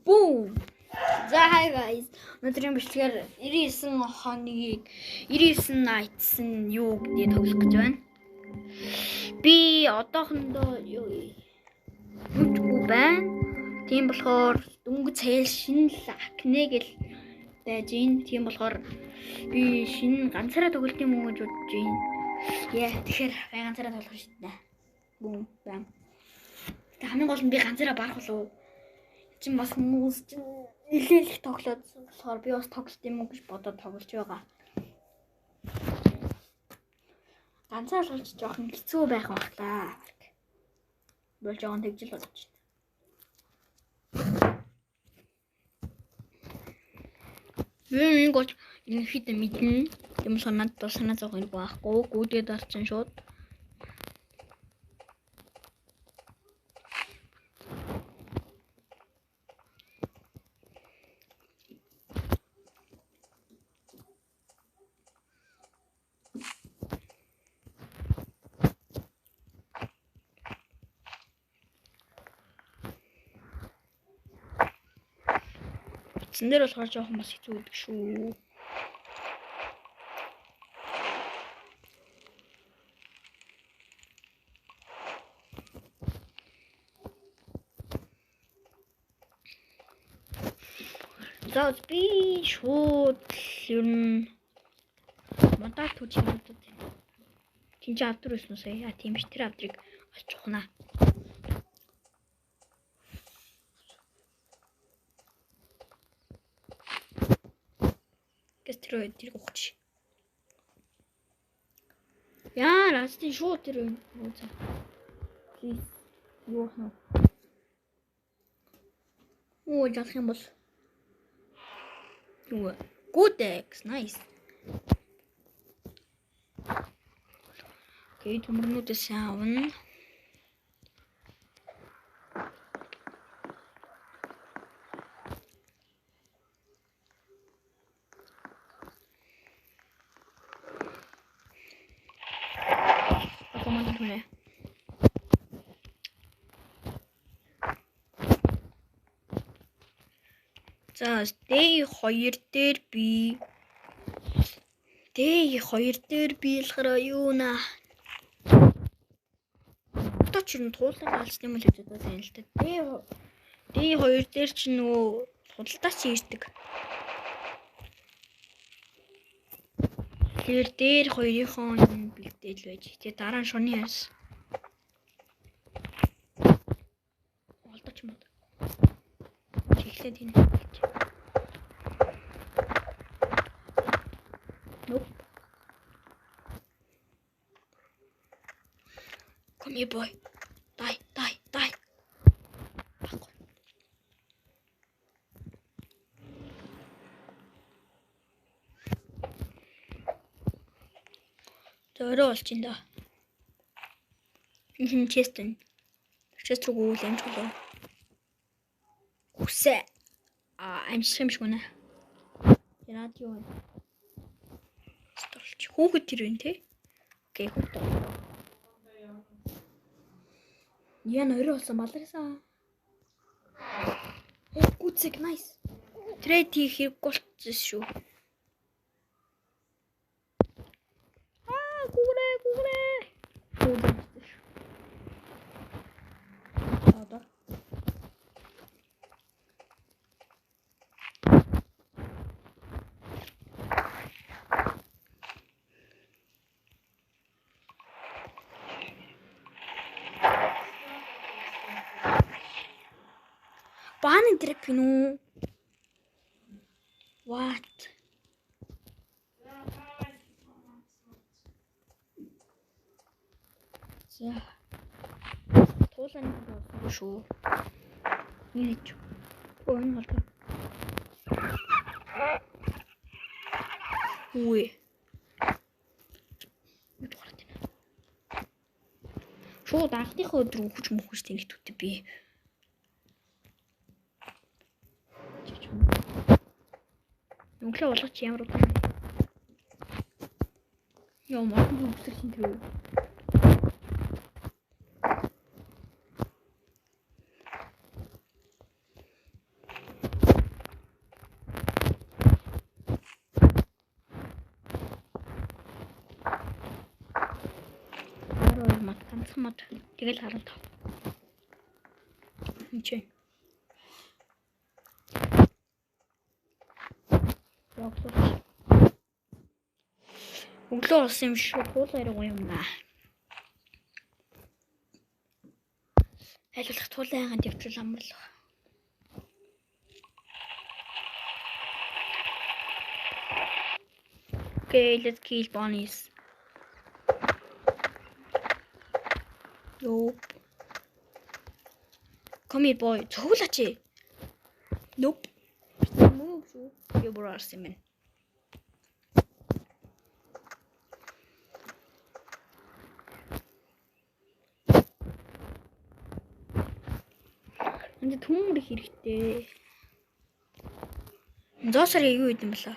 Boom. За hi guys. Өнөөдрийн бичлэгээр 99 хоногийг 99 nights нь юу гэдгийг тоглох гэж байна. Би одоохондоо юу мэдгүй байна. Тийм болохоор дөнгөж цайл шинэ акне гэл байж гин. Тийм болохоор би шинэ ганцаараа тоглох юм уу гэж бодож байна. Яа, тэгэхээр би ганцаараа тоглох шийднэ. Boom bam. Хамгийн гол нь би ганцаараа барах болов. Чин бас хүмүүс чин нэлээх тоглоод болохоор би бас тоглолт юм уу гэж бодоод тоглож байгаа. Ганцаар болж жоохон хэцүү байх багтаа. Бол жоохон тэгжил болж байна. Миний гол энэ хитэ мэднэ. Юм санаад санаа зовх юм байхгүй. Гүдэд орчин шууд. Эндэр болохоор жоохон бас хэцүү байдаг шүү. За би шууд ер нь модал түүч юм бодод. Тинч автор байсан уу сая? Тийм ш тэр авдрыг олж ухнаа. Тэр ухчих. Яа, растин шууд тэр үү. Please. Юу хаа. Оо, ялах юм бол. Юу. Godex, nice. Окей, төмөрнүүдээс авна. За, day 2 дээр би болохоор юу наа. Одоо ч юм туулан алсны юм л гэж бодож байна л да. Day 2 дээр ч нөгөө худалдаач ирдэг. Тэр дээр хоёрынхоо бэлдээл байж. Тэгээ дараа нь шуны яс. Олдоч юм уу? Чиглээд тийм. Nope. Come here, boy. Die. Зөөрөө олчих энэ. Энэ чест энэ. Чест рүү гүйл амж болоо. Хүсэ. Амжих юм шиг үнэ. Радио. Столч. Хүүхэд тэр вэ те? Окей, хүүхэд. Яа нөрөө болсон баларсан. Гүцэг nice. Трейд хийх хэрэг болчихсон шүү. Гүрээ. Одоо. Бааны трап гинүү. What? За. Туулан болсон шүү. Нээч. Өн болоо. Үе. Шууд анхныхоо өдөр хүч мөхөж тэнэгтүүтэй би. Нүглээ болгоч ямар удаа. Яа мартын бүсгэл хин тэр. мод. Тэгэл 15. Энд. Өглөө болсон юм шиг туулаарай юм наа. Айлуулах туулайганд явуул амарлах. Okay, let's kill bunnies. Nope. Come here, boy. Цогцолооч. Nope. Move. You brought him in. Энд төмөр хэрэгтэй. Зоосоор юу хийдэм бэлээ?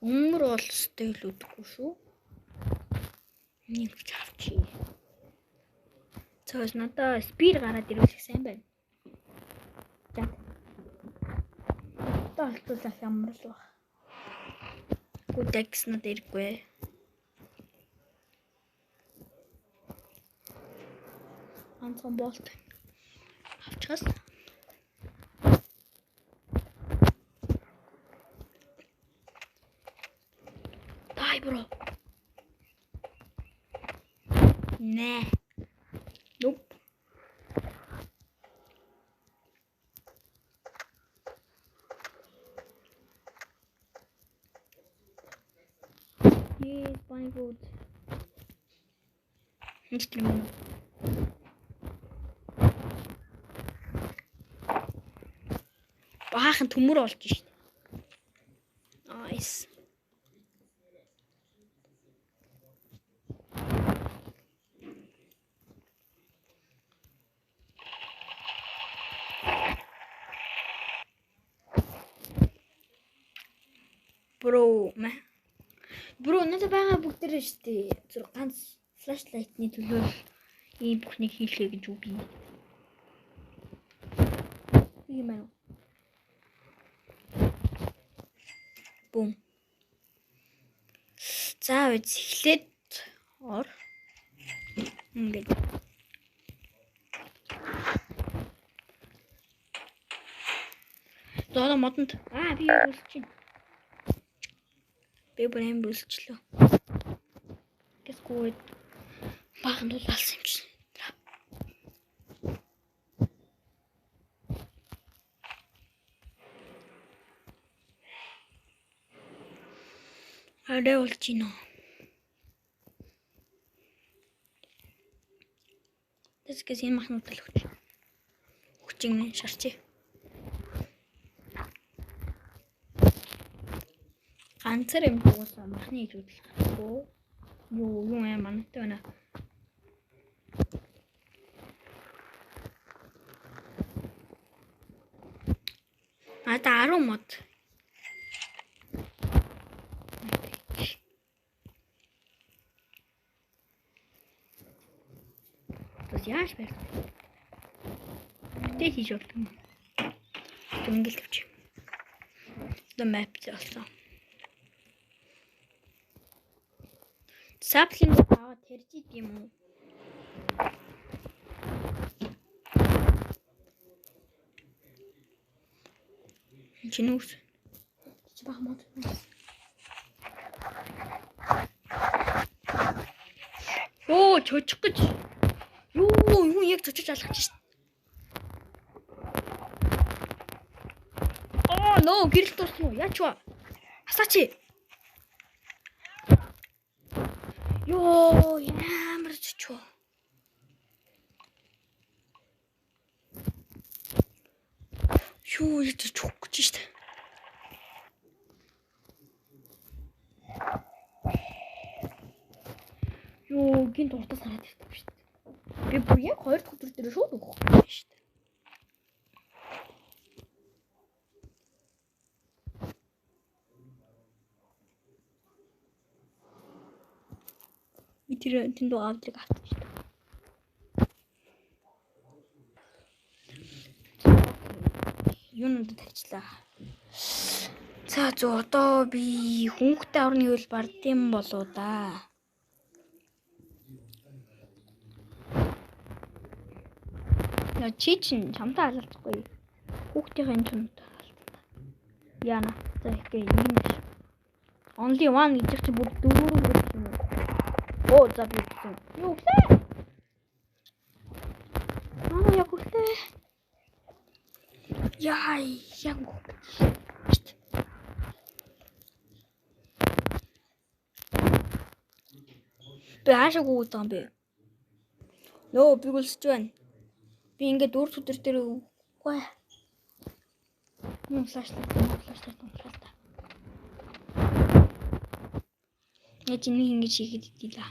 Төмөр бол өстэй л үдэггүй шүү. Нэг ч авчи. Цоос надаа спид гараад ирүүлэх сайн байна. За. Таалтуулах ямар л баг. Гүдэгс надад ирэхгүй. Анцхан болт. Авчихсан. Дай бро. Не. Nope. Yes, bunny food. Nicht mehr. Баахан төмөр болж шít. Nice. Бро надад байгаа бүгдээрээ штэ. Зүр ганц флашлайтны төлөө ийм бүхнийг хийлээ гэж үг бий. Ийм аа. Бум. За эхлээд ор. Ингээд. Доо модонд би үлч чинь. Би брэм бүсчлээ. Гэсгүй баахан дуулсан юм чинь. Арай улчино. Тэсгэс энэ махнууд л өгч. Өгчин шарчи. Ганцаар юм дуусаа махны ижилүүлэх. Юу юм мантай байна. Ата 10 мод. Тэс яаш бэ? Тэ хийж болтон. Тэнгэл тавьчих. The map заасан. Саплинг аваад тэрж идэм үү? Чинүүс. Чи баг мод. Оо, чочих гэж. Юу яг чочиж алхаж шít. Нөө гэрэл дурсан уу? Яач вэ? Асаачи. Ёо, ямар чочоо. Юу яж чух гэж шít. Ёо, гинт уртас хараад ирдэг шít. Би бүр яг 2 дахь өдөр дээр шууд өгөх юм шít. Тэр тэнд авдаг авчих шít. Юунууд тавьчлаа. За одоо би хүнхтэй орны хөл бардсан болоо да. Чи чин чамтай халахгүй. Хүүхдийн чамтай халтна. Яна. За ихтэй юм биш. Only one гэж чи бүр дөрөв гэж юм уу? Оо за би гэсэн. Юу вэ? Яа гүлээ. Яй яг. Би хаашаа гүйдэг юм бэ? Нөө би гүлсэж байна. Би ингээд дөрөв өдөр дээр үгүй. Флашлайт. Яа чи нэг ингэж хийгээд идэла.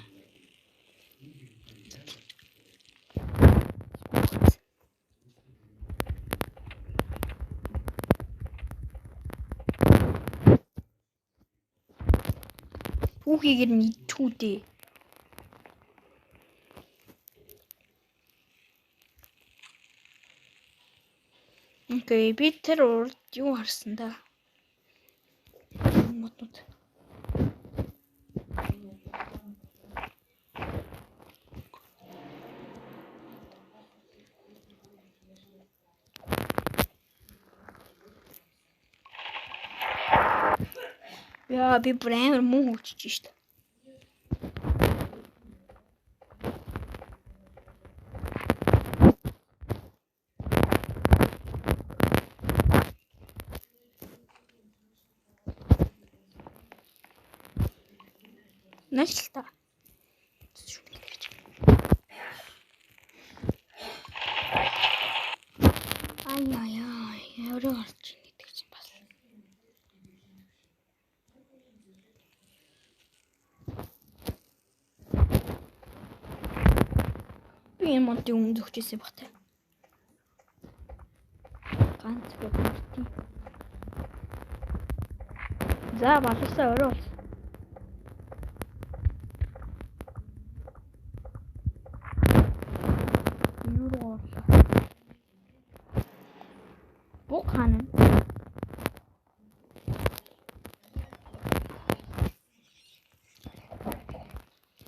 Хүүхийгэр нь идтүүдээ. Окей, би тэр урд юу харсан да? Мотод. Яа, би бүр муу хөвчөж штт. Начлаа. Ай, өөрөө орж ийн гэдэг чинь бас. Би энэ монтыг өмзөхжээсэй багтай. Ганц бохтой. За балсаа өөрөө бол. Буханы.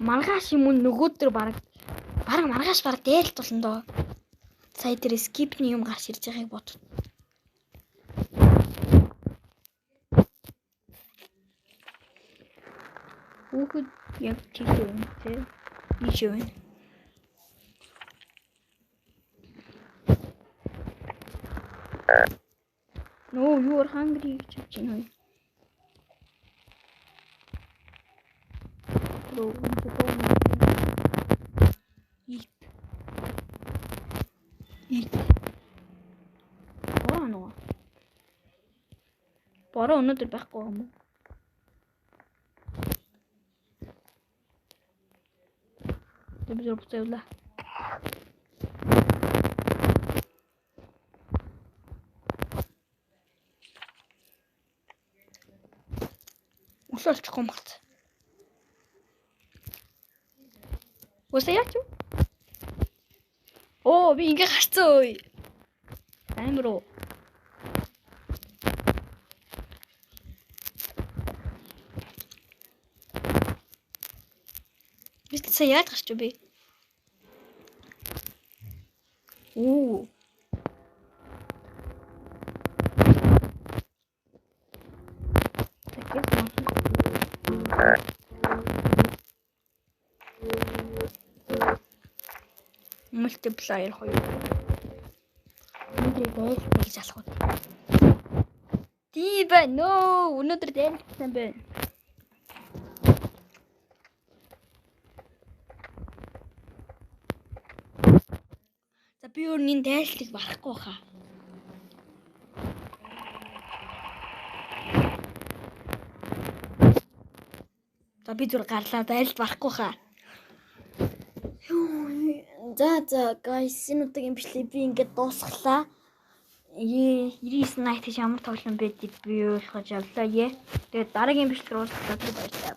Маргааш юм уу нөгөөдөр баг маргааш баг дээлт болно доо. Сая дээр скипний юм гарч ирж байгааг бод. Хүүхэд яг тийш юм те. Ийш юм. No, you are hungry. Bro, eat. Borrow өнөөдөр байхгүй юм уу? Би зөв буцаалаа. Усалчих юм бат. Усаяач юу? Оо, би ингээ гарцсан ой. Амбро. Бид саяад гарч юу би? Оо. Multiplier хоёр. Өнөөдөр дээлт гэж алах уу? Тибэ нөө өнөөдөр дээлтсэн байна. За би өөрийн дээлтийг барахгүй хаа. За би зүр гарлаа дээлт барахгүй хаа. За guys энэ удаагийн бичлэг би ингээд дуусглаа. 99 night ямар тоглоом байдгийг би ойлгож авлаа. Тэгээд дараагийн бичлэг уулзлаа баярлалаа.